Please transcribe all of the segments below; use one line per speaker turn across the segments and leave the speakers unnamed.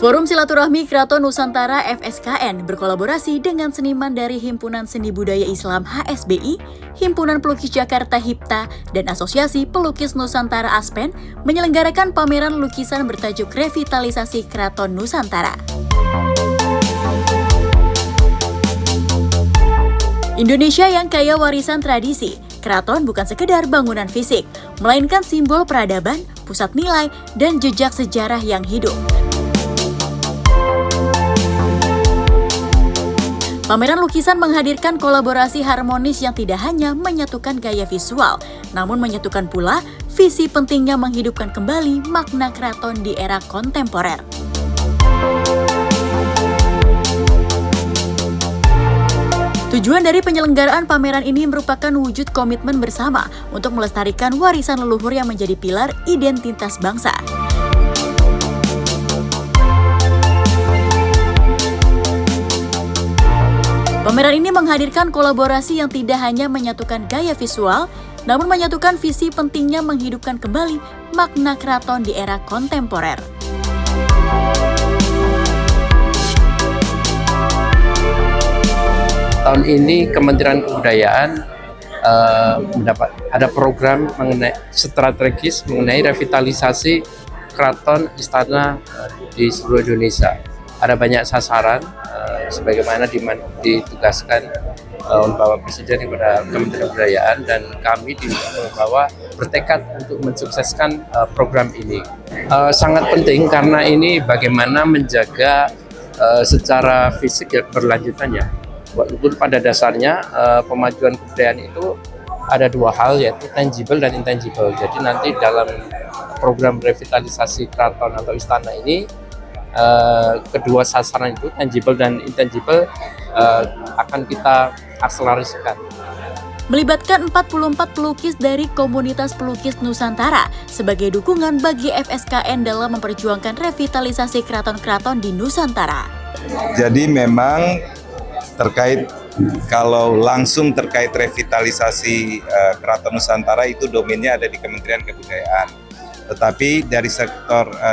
Forum Silaturahmi Keraton Nusantara FSKN berkolaborasi dengan seniman dari Himpunan Seni Budaya Islam HSBI, Himpunan Pelukis Jakarta HIPTA, dan Asosiasi Pelukis Nusantara Aspen menyelenggarakan pameran lukisan bertajuk Revitalisasi Keraton Nusantara. Indonesia yang kaya warisan tradisi, keraton bukan sekedar bangunan fisik, melainkan simbol peradaban, pusat nilai, dan jejak sejarah yang hidup. Pameran lukisan menghadirkan kolaborasi harmonis yang tidak hanya menyatukan gaya visual, namun menyatukan pula visi pentingnya menghidupkan kembali makna keraton di era kontemporer. Tujuan dari penyelenggaraan pameran ini merupakan wujud komitmen bersama untuk melestarikan warisan leluhur yang menjadi pilar identitas bangsa. Pameran ini menghadirkan kolaborasi yang tidak hanya menyatukan gaya visual, namun menyatukan visi pentingnya menghidupkan kembali makna keraton di era kontemporer.
Tahun ini Kementerian Kebudayaan ada program strategis mengenai revitalisasi keraton istana di seluruh Indonesia. Ada banyak sasaran sebagaimana ditugaskan oleh Bapak Presiden kepada Kementerian Kebudayaan, dan kami di bawah bertekad untuk mensukseskan program ini. Sangat penting karena ini bagaimana menjaga secara fisik ya berlanjutannya. Walaupun pada dasarnya pemajuan kebudayaan itu ada dua hal, yaitu tangible dan intangible. Jadi nanti dalam program revitalisasi keraton atau istana ini kedua sasaran itu, tangible dan intangible, akan kita akselerasikan.
Melibatkan 44 pelukis dari komunitas pelukis Nusantara sebagai dukungan bagi FSKN dalam memperjuangkan revitalisasi keraton-keraton di Nusantara.
Jadi memang kalau langsung terkait revitalisasi Keraton Nusantara itu domainnya ada di Kementerian Kebudayaan. Tetapi dari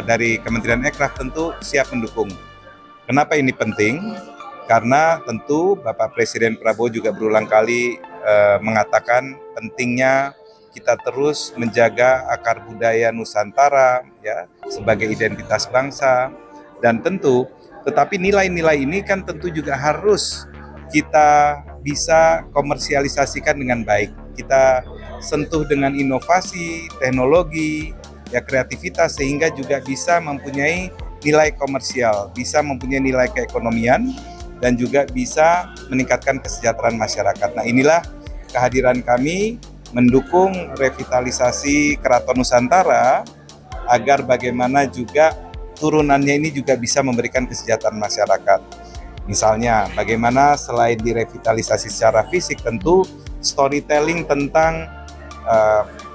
dari Kementerian Ekraf tentu siap mendukung. Kenapa ini penting? Karena tentu Bapak Presiden Prabowo juga berulang kali mengatakan pentingnya kita terus menjaga akar budaya Nusantara ya sebagai identitas bangsa, dan tetapi nilai-nilai ini kan tentu juga harus kita bisa komersialisasikan dengan baik. Kita sentuh dengan inovasi, teknologi, ya kreativitas, sehingga juga bisa mempunyai nilai komersial, bisa mempunyai nilai keekonomian, dan juga bisa meningkatkan kesejahteraan masyarakat. Nah, inilah kehadiran kami mendukung revitalisasi Keraton Nusantara agar bagaimana juga turunannya ini juga bisa memberikan kesejahteraan masyarakat. Misalnya, bagaimana selain direvitalisasi secara fisik, tentu storytelling tentang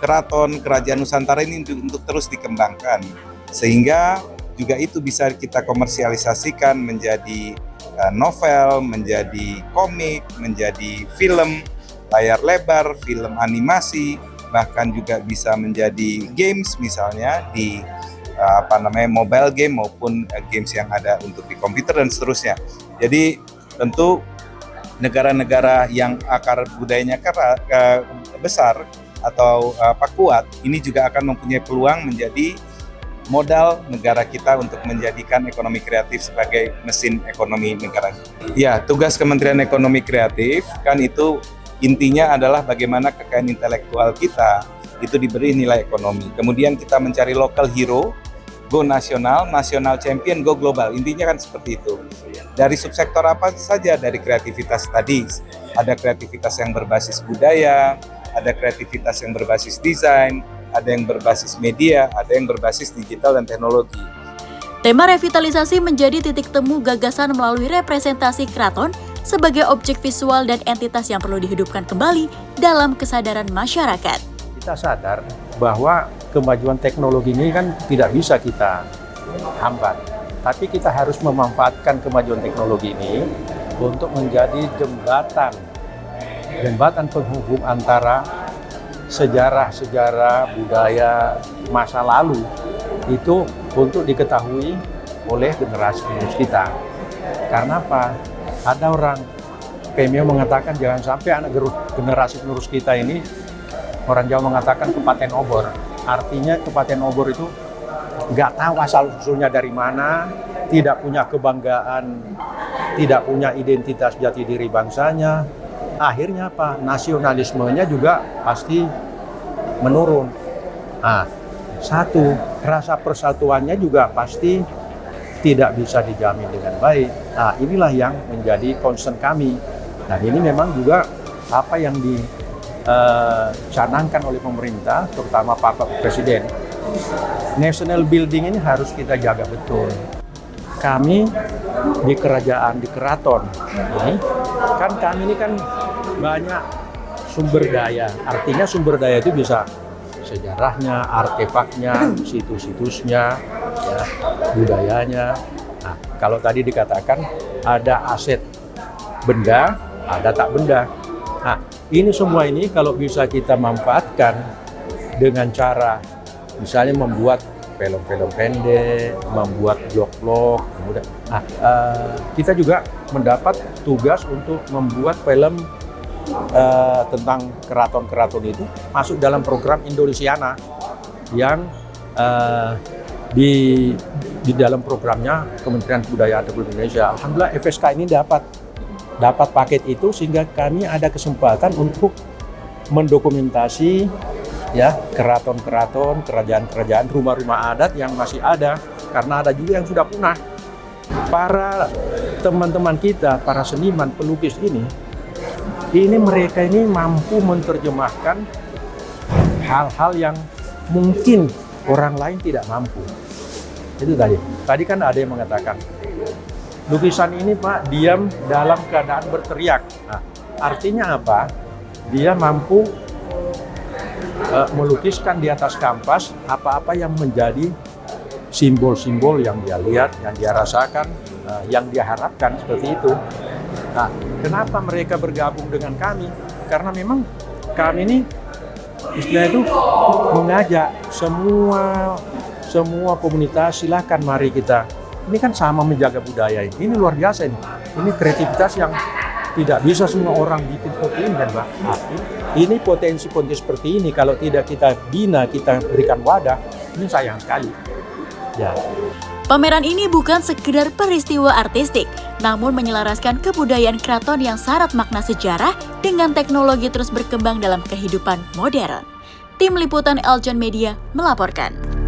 keraton, kerajaan Nusantara ini untuk terus dikembangkan. Sehingga juga itu bisa kita komersialisasikan menjadi novel, menjadi komik, menjadi film, layar lebar, film animasi, bahkan juga bisa menjadi games misalnya di mobile game maupun games yang ada untuk di komputer dan seterusnya. Jadi tentu negara-negara yang akar budayanya besar atau kuat, ini juga akan mempunyai peluang menjadi modal negara kita untuk menjadikan ekonomi kreatif sebagai mesin ekonomi negara. Ya, tugas Kementerian Ekonomi Kreatif kan itu intinya adalah bagaimana kekayaan intelektual kita itu diberi nilai ekonomi. Kemudian kita mencari local hero, go nasional, nasional champion, go global. Intinya kan seperti itu. Dari subsektor apa saja, dari kreativitas tadi. Ada kreativitas yang berbasis budaya, ada kreativitas yang berbasis desain, ada yang berbasis media, ada yang berbasis digital dan teknologi.
Tema revitalisasi menjadi titik temu gagasan melalui representasi keraton sebagai objek visual dan entitas yang perlu dihidupkan kembali dalam kesadaran masyarakat.
Kita sadar bahwa kemajuan teknologi ini kan tidak bisa kita hambat, tapi kita harus memanfaatkan kemajuan teknologi ini untuk menjadi jembatan penghubung antara sejarah-sejarah budaya masa lalu itu untuk diketahui oleh generasi penerus kita. Karena apa? Ada orang Pemio mengatakan jangan sampai anak generasi penerus kita ini, orang Jawa mengatakan kepaten obor. Artinya kepaten obor itu nggak tahu asal-usulnya dari mana, tidak punya kebanggaan, tidak punya identitas jati diri bangsanya. Akhirnya apa? Nasionalismenya juga pasti menurun. Nah, satu, rasa persatuannya juga pasti tidak bisa dijamin dengan baik. Nah, inilah yang menjadi concern kami. Dan ini memang juga apa yang dicanangkan oleh pemerintah, terutama Pak Presiden. National building ini harus kita jaga betul. Kami di kerajaan, di keraton ini, kami ini kan banyak sumber daya. Artinya sumber daya itu bisa sejarahnya, artefaknya, situs-situsnya, ya, budayanya. Nah, kalau tadi dikatakan ada aset benda, ada tak benda. Nah, ini semua ini kalau bisa kita manfaatkan dengan cara misalnya membuat film-film pendek, membuat blog-blog, kemudian kita juga mendapat tugas untuk membuat film tentang keraton-keraton itu masuk dalam program Indonesiana yang di dalam programnya Kementerian Kebudayaan Republik Indonesia. Alhamdulillah FSK ini dapat paket itu sehingga kami ada kesempatan untuk mendokumentasi ya keraton-keraton, kerajaan-kerajaan, rumah-rumah adat yang masih ada, karena ada juga yang sudah punah. Para teman-teman kita, para seniman pelukis ini mereka ini mampu menerjemahkan hal-hal yang mungkin orang lain tidak mampu. Itu tadi. Tadi kan ada yang mengatakan, lukisan ini Pak diam dalam keadaan berteriak. Nah, artinya apa? Dia mampu melukiskan di atas kanvas apa-apa yang menjadi simbol-simbol yang dia lihat, yang dia rasakan, yang dia harapkan, seperti itu. Nah, kenapa mereka bergabung dengan kami? Karena memang kami ini istilahnya itu mengajak semua komunitas, silakan mari kita. Ini kan sama menjaga budaya ini. Ini luar biasa ini. Ini kreativitas yang tidak bisa semua orang bikin seperti ini kan Pak. Ini potensi-potensi seperti ini kalau tidak kita bina, kita berikan wadah, ini sayang sekali. Ya.
Pameran ini bukan sekedar peristiwa artistik, namun menyelaraskan kebudayaan keraton yang syarat makna sejarah dengan teknologi terus berkembang dalam kehidupan modern. Tim Liputan Eljon Media melaporkan.